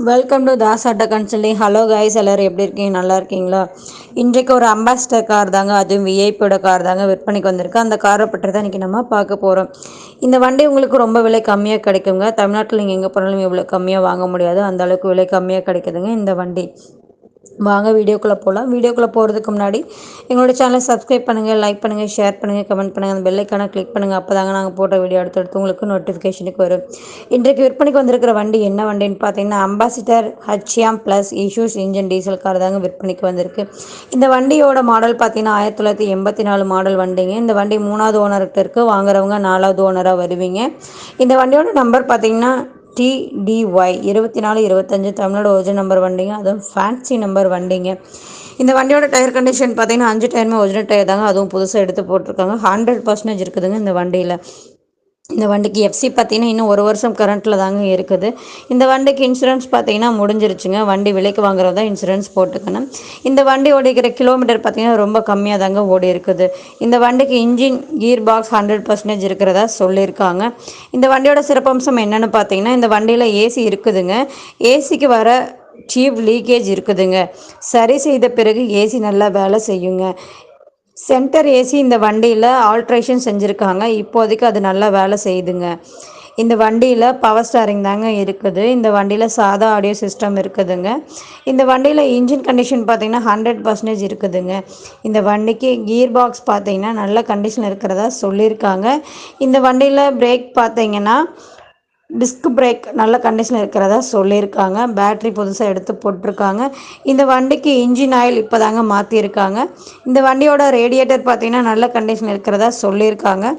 Welcome to Das auto consulting. Hello guys, எல்லோரும் எப்படி இருக்கீங்க? நல்லா இருக்கீங்களா? இன்றைக்கு ஒரு அம்பாஸ்டர் கார் தாங்க, அதுவும் விஐபியோட கார் தாங்க விற்பனைக்கு வந்திருக்கு. அந்த காரை பற்றி தான் இன்றைக்கி நம்ம பார்க்க போகிறோம். இந்த வண்டி உங்களுக்கு ரொம்ப விலை கம்மியாக கிடைக்குங்க. தமிழ்நாட்டில் நீங்கள் எங்கே போனாலும் இவ்வளோ கம்மியாக வாங்க முடியாது, அந்த அளவுக்கு விலை கம்மியாக கிடைக்குதுங்க இந்த வண்டி. வாங்க வீடியோக்குள்ளே போகலாம். வீடியோக்குள்ளே போகிறதுக்கு முன்னாடி எங்களோட சேனலை சப்ஸ்கிரைப் பண்ணுங்கள், லைக் பண்ணுங்கள், ஷேர் பண்ணுங்கள், கமெண்ட் பண்ணுங்கள், அந்த பெல்லைக்கான கிளிக் பண்ணுங்கள். அப்போ தாங்க நாங்கள் போட்ட வீடியோ அடுத்தடுத்து உங்களுக்கு நோட்டிஃபிகேஷனுக்கு வரும். இன்றைக்கு விற்பனைக்கு வந்திருக்கிற வண்டி என்ன வண்டின்னு பார்த்தீங்கன்னா, ambassador HM plus issues engine diesel car தாங்க விற்பனைக்கு வந்திருக்கு. இந்த வண்டியோட மாடல் பார்த்தீங்கன்னா 1984 மாடல் வண்டிங்க. இந்த வண்டி 3வது ஓனர்கிட்ட இருக்குது. வாங்குறவங்க 4வது ஓனராக வருவீங்க. இந்த வண்டியோட நம்பர் பார்த்தீங்கன்னா TDY 2425 தமிழோட ஒரிஜினல் நம்பர் வண்டிங்க. அதுவும் ஃபேன்சி நம்பர் வண்டிங்க. இந்த வண்டியோட டயர் கண்டிஷன் பார்த்தீங்கன்னா 5 டயருமே ஒரிஜினல் டயர் தாங்க, அதுவும் புதுசாக எடுத்து போட்டிருக்காங்க. 100% இருக்குதுங்க இந்த வண்டியில். இந்த வண்டிக்கு எஃப்சி பார்த்தீங்கன்னா இன்னும் 1 வருஷம் கரண்ட்டில் தாங்க இருக்குது. இந்த வண்டிக்கு இன்சூரன்ஸ் பார்த்தீங்கன்னா முடிஞ்சிருச்சுங்க. வண்டி விலைக்கு வாங்குறதா இன்சூரன்ஸ் போட்டுக்கணும். இந்த வண்டி ஓடிக்கிற கிலோமீட்டர் பார்த்தீங்கன்னா ரொம்ப கம்மியாக தாங்க ஓடி இருக்குது. இந்த வண்டிக்கு இன்ஜின் கீர் பாக்ஸ் 100% இருக்கிறதா சொல்லியிருக்காங்க. இந்த வண்டியோட சிறப்பம்சம் என்னென்னு பார்த்தீங்கன்னா, இந்த வண்டியில் ஏசி இருக்குதுங்க. ஏசிக்கு வர டியூப் லீக்கேஜ் இருக்குதுங்க. சரி செய்த பிறகு ஏசி நல்லா வேலை செய்யுங்க. சென்டர் ஏசி இந்த வண்டியில் ஆல்ட்ரேஷன் செஞ்சுருக்காங்க. இப்போதைக்கு அது நல்லா வேலை செய்யுதுங்க. இந்த வண்டியில் பவர் ஸ்டாரிங் தாங்க இருக்குது. இந்த வண்டியில் சாதா ஆடியோ சிஸ்டம் இருக்குதுங்க. இந்த வண்டியில் இன்ஜின் கண்டிஷன் பார்த்திங்கன்னா 100% இருக்குதுங்க. இந்த வண்டிக்கு கீர் பாக்ஸ் பார்த்திங்கன்னா நல்ல கண்டிஷன் இருக்கிறதா சொல்லியிருக்காங்க. இந்த வண்டியில் பிரேக் பார்த்திங்கன்னா டிஸ்க் பிரேக் நல்ல கண்டிஷன் இருக்கிறதா சொல்லியிருக்காங்க. பேட்ரி புதுசாக எடுத்து போட்டிருக்காங்க. இந்த வண்டிக்கு இன்ஜின் ஆயில் இப்போ தாங்க மாற்றிருக்காங்க. இந்த வண்டியோட ரேடியேட்டர் பார்த்திங்கன்னா நல்ல கண்டிஷன் இருக்கிறதா சொல்லியிருக்காங்க.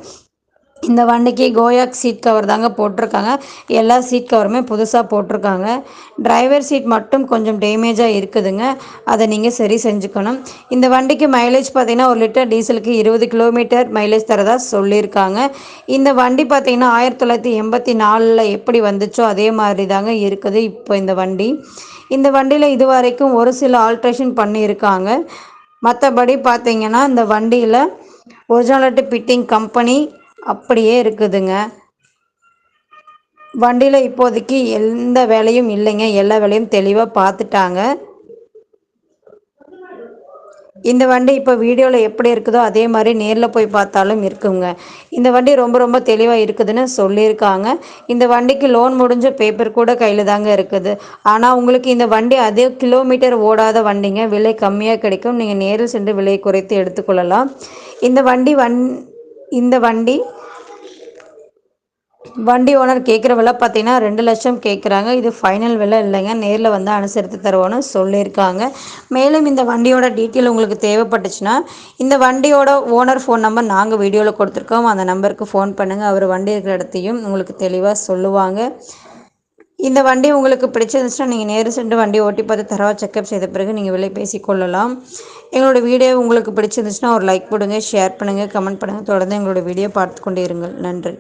இந்த வண்டிக்கு கோயாக் சீட் கவர் தாங்க போட்டிருக்காங்க. எல்லா சீட் கவருமே புதுசாக போட்டிருக்காங்க. டிரைவர் சீட் மட்டும் கொஞ்சம் டேமேஜாக இருக்குதுங்க, அதை நீங்கள் சரி செஞ்சுக்கணும். இந்த வண்டிக்கு மைலேஜ் பார்த்திங்கன்னா 1 லிட்டர் டீசலுக்கு 20 கிலோமீட்டர் மைலேஜ் தரதா சொல்லியிருக்காங்க. இந்த வண்டி பார்த்திங்கன்னா 1984 எப்படி வந்துச்சோ அதே மாதிரி தாங்க இருக்குது இப்போ இந்த வண்டி. இந்த வண்டியில் இது வரைக்கும் ஒரு சில ஆல்ட்ரேஷன் பண்ணியிருக்காங்க. மற்றபடி பார்த்திங்கன்னா இந்த வண்டியில் ஒரிஜினாலிட்டி ஃபிட்டிங் கம்பெனி அப்படியே இருக்குதுங்க. வண்டியில் இப்போதைக்கு எந்த வேலையும் இல்லைங்க, எல்லா வேலையும் தெளிவாக பார்த்துட்டாங்க. இந்த வண்டி இப்போ வீடியோவில் எப்படி இருக்குதோ அதே மாதிரி நேரில் போய் பார்த்தாலும் இருக்குங்க. இந்த வண்டி ரொம்ப ரொம்ப தெளிவாக இருக்குதுன்னு சொல்லியிருக்காங்க. இந்த வண்டிக்கு லோன் முடிஞ்ச பேப்பர் கூட கையில் தாங்க இருக்குது. ஆனால் உங்களுக்கு இந்த வண்டி அதே கிலோமீட்டர் ஓடாத வண்டிங்க, விலை கம்மியாக கிடைக்கும். நீங்கள் நேரில் சென்று விலை குறைத்து எடுத்துக்கொள்ளலாம். இந்த வண்டி ஓனர் கேட்குற விலை பார்த்தீங்கன்னா 2 லட்சம் கேட்குறாங்க. இது ஃபைனல் விலை இல்லைங்க, நேரில் வந்து அனுசரித்து தருவோன்னு சொல்லியிருக்காங்க. மேலும் இந்த வண்டியோட டீட்டெயில் உங்களுக்கு தேவைப்பட்டுச்சுன்னா இந்த வண்டியோட ஓனர் ஃபோன் நம்பர் நாங்கள் வீடியோவில் கொடுத்துருக்கோம். அந்த நம்பருக்கு ஃபோன் பண்ணுங்கள். அவர் வண்டி இருக்கிற இடத்தையும் உங்களுக்கு தெளிவாக சொல்லுவாங்க. இந்த வண்டி உங்களுக்கு பிடிச்சிருந்துச்சுன்னா நீங்கள் நேரில் சென்று வண்டியை ஓட்டி பார்த்து தரவா செக்அப் செய்த பிறகு நீங்கள் விலை பேசிக்கொள்ளலாம். எங்களோட வீடியோ உங்களுக்கு பிடிச்சிருந்துச்சுன்னா ஒரு லைக் போடுங்க, ஷேர் பண்ணுங்கள், கமெண்ட் பண்ணுங்கள். தொடர்ந்து எங்களோட வீடியோ பார்த்து கொண்டே இருங்கள். நன்றி.